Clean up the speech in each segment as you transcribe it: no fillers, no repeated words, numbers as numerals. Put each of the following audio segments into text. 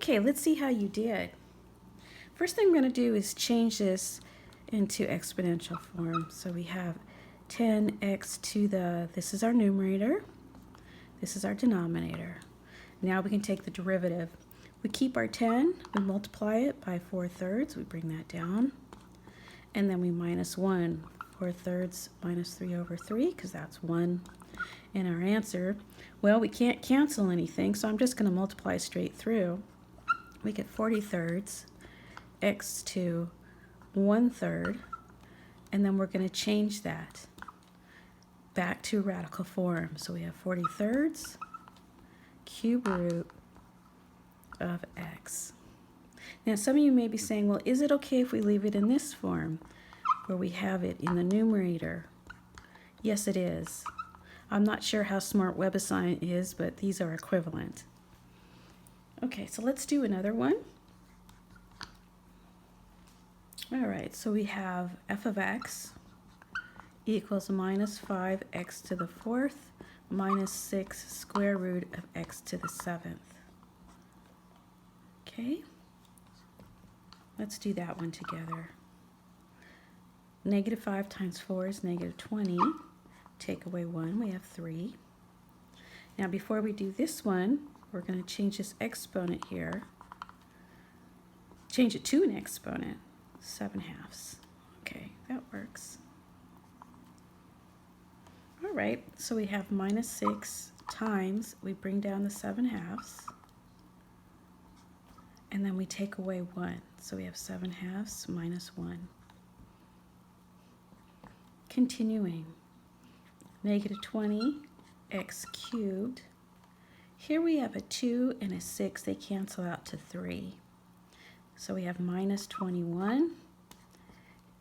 Okay, let's see how you did. First thing I'm going to do is change this into exponential form. So we have 10x to the, this is our numerator, this is our denominator. Now we can take the derivative. We keep our 10, we multiply it by 4/3, we bring that down, and then we minus 1. 4/3 minus 3/3, because that's 1. And our answer, well, we can't cancel anything, so I'm just going to multiply straight through. We get 40/3 x to 1/3, and then we're going to change that back to radical form. So we have 40/3 cube root of x. Now some of you may be saying, well, is it okay if we leave it in this form where we have it in the numerator? Yes, it is. I'm not sure how smart WebAssign is, but these are equivalent. Okay, so let's do another one. All right, so we have f of x equals minus 5x to the 4th minus 6 square root of x to the 7th. Okay, let's do that one together. Negative 5 times 4 is negative 20. Take away 1, we have 3. Now before we do this one, we're going to change this exponent here. Change it to an exponent. 7/2. Okay, that works. All right, so we have minus 6 times, we bring down the 7/2, and then we take away 1. So we have 7/2 minus 1. Continuing, negative 20 x cubed. Here we have a 2 and a 6, they cancel out to 3. So we have minus 21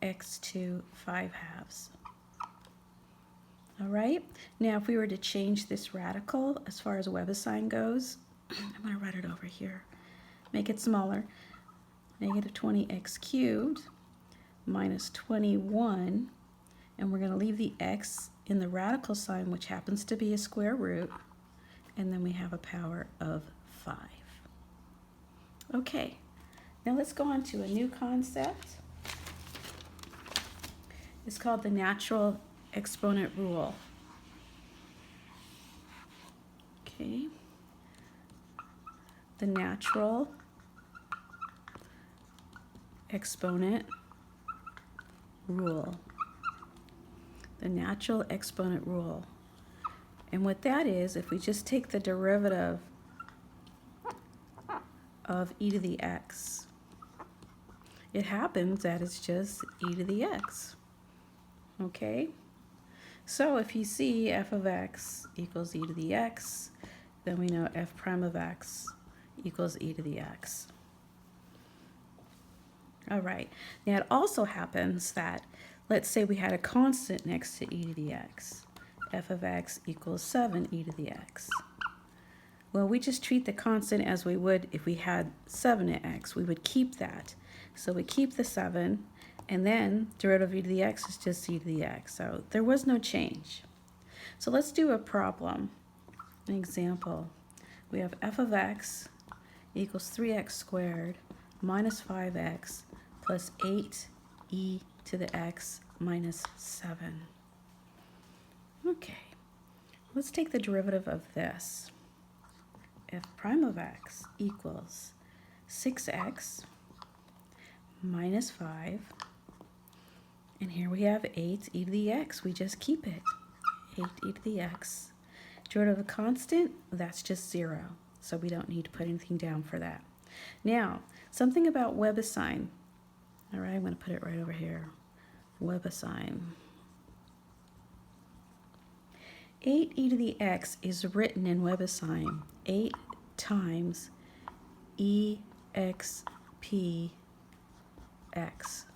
x to 5/2. All right, now if we were to change this radical as far as WebAssign goes, I'm going to write it over here, make it smaller. Negative 20x cubed minus 21, and we're going to leave the x in the radical sign, which happens to be a square root, and then we have a power of 5. Okay, now let's go on to a new concept. It's called the natural exponent rule. Okay, the natural exponent rule. The natural exponent rule. And what that is, if we just take the derivative of e to the x, it happens that it's just e to the x. Okay? So if you see f of x equals e to the x, then we know f prime of x equals e to the x. All right. Now it also happens that, let's say we had a constant next to e to the x. F of x equals 7 e to the x. Well, we just treat the constant as we would if we had 7x. We would keep that. So we keep the 7, and then derivative of e to the x is just e to the x. So there was no change. So let's do a problem, an example. We have f of x equals 3x squared minus 5x plus 8e to the x minus 7. Okay, let's take the derivative of this. F prime of x equals 6x minus 5, and here we have 8 e to the x. We just keep it, 8 e to the x. Derivative of a constant, that's just 0, so we don't need to put anything down for that. Now, something about WebAssign. All right, I'm going to put it right over here. WebAssign. 8 e to the x is written in WebAssign 8 times exp x.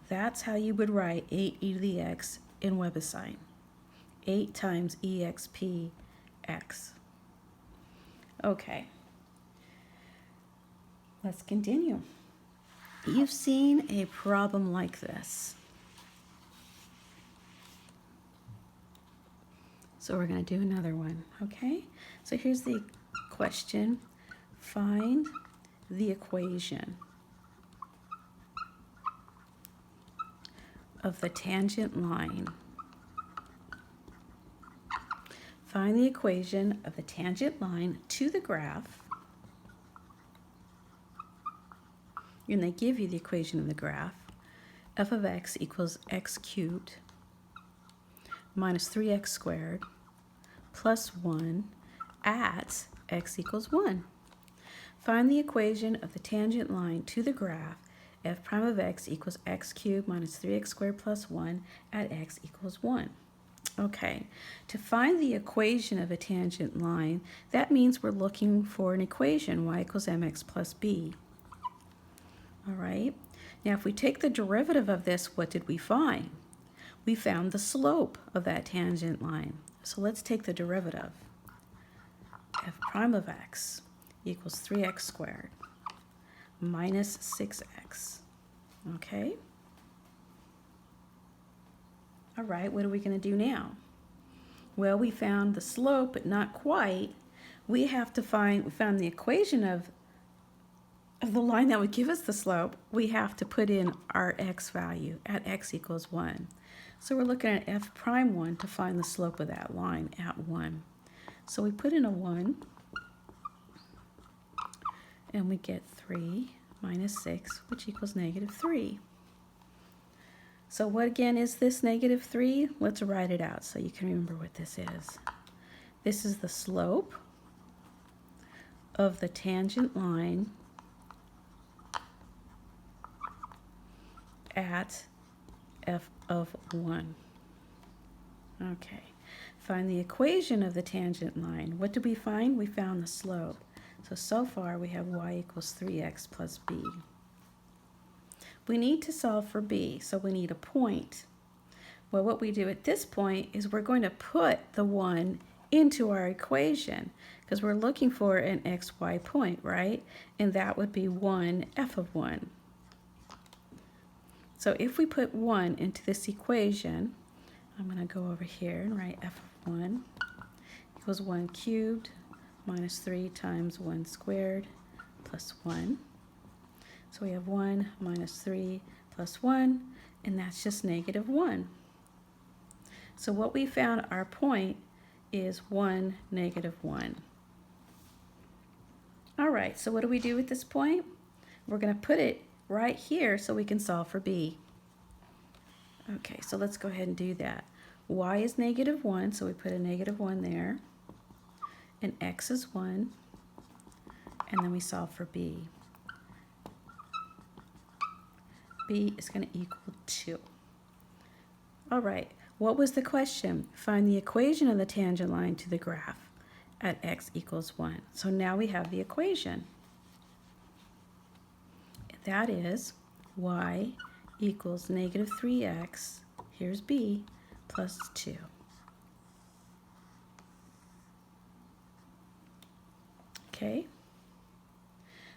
That's how you would write 8 e to the x in WebAssign. 8 times exp x. Okay, let's continue. You've seen a problem like this. So we're going to do another one, okay? So here's the question. Find the equation of the tangent line. Find the equation of the tangent line to the graph. And they give you the equation of the graph. F of x equals x cubed minus 3x squared plus 1 at x equals 1. Find the equation of the tangent line to the graph f prime of x equals x cubed minus 3x squared plus 1 at x equals 1. Okay, to find the equation of a tangent line, that means we're looking for an equation, y equals mx plus b. All right, now if we take the derivative of this, what did we find? We found the slope of that tangent line. So let's take the derivative. F prime of x equals 3x squared minus 6x. Okay? All right, what are we going to do now? Well, we found the slope, but not quite. We found the equation of the line that would give us the slope. We have to put in our x value at x equals 1. So we're looking at f prime 1 to find the slope of that line at 1. So we put in a 1, and we get 3 minus 6, which equals negative 3. So what again is this negative 3? Let's write it out so you can remember what this is. This is the slope of the tangent line at f of 1. Okay, find the equation of the tangent line. What did we find? We found the slope. So far we have y equals 3x plus b. We need to solve for b, so we need a point. Well, what we do at this point is we're going to put the 1 into our equation because we're looking for an xy point, right? And that would be 1 f of 1. So if we put 1 into this equation, I'm going to go over here and write f of 1 equals 1 cubed minus 3 times 1 squared plus 1. So we have 1 minus 3 plus 1, and that's just negative 1. So what we found our point is 1, negative 1. All right, so what do we do with this point? We're going to put it right here so we can solve for b. Okay, so let's go ahead and do that. Y is negative 1, so we put a negative 1 there. And x is 1. And then we solve for b. B is going to equal 2. All right, what was the question? Find the equation of the tangent line to the graph at x equals 1. So now we have the equation. That is y equals negative 3x, here's b, plus 2. Okay?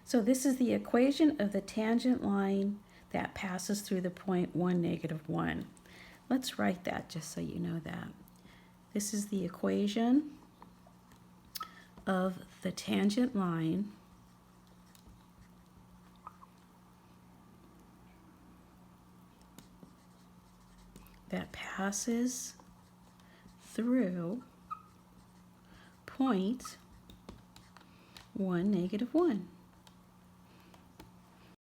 So this is the equation of the tangent line that passes through the point 1, negative 1. Let's write that just so you know that. This is the equation of the tangent line that passes through point 1, negative 1.